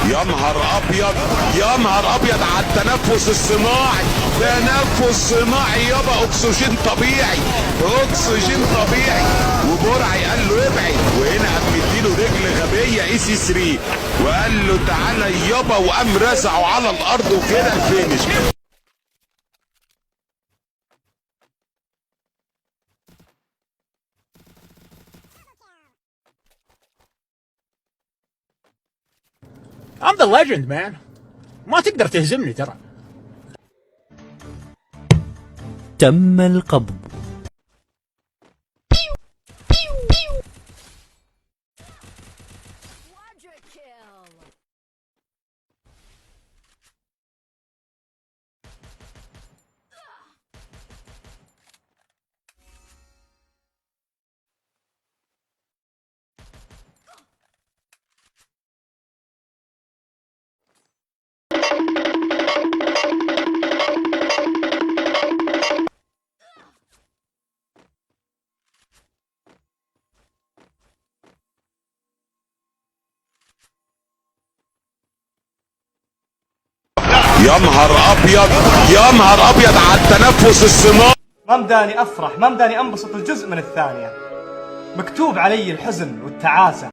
يا نهار ابيض، يا نهار ابيض على التنفس الصناعي، تنفس صناعي يابا، اكسجين طبيعي، اكسجين طبيعي. وبرعي قال له ابعد، وهنا قام مديله رجل غبيه اي سي 3 وقال له تعالى يابا، وقام رزعه على الارض وكده الفينش. I'm the legend man. ما تقدر تهزمني ترى. تم القبض. يا نهار ابيض، يا نهار ابيض على التنفس الصناعي. ما مداني افرح، ما مداني انبسط الجزء من الثانية. مكتوب علي الحزن والتعاسة.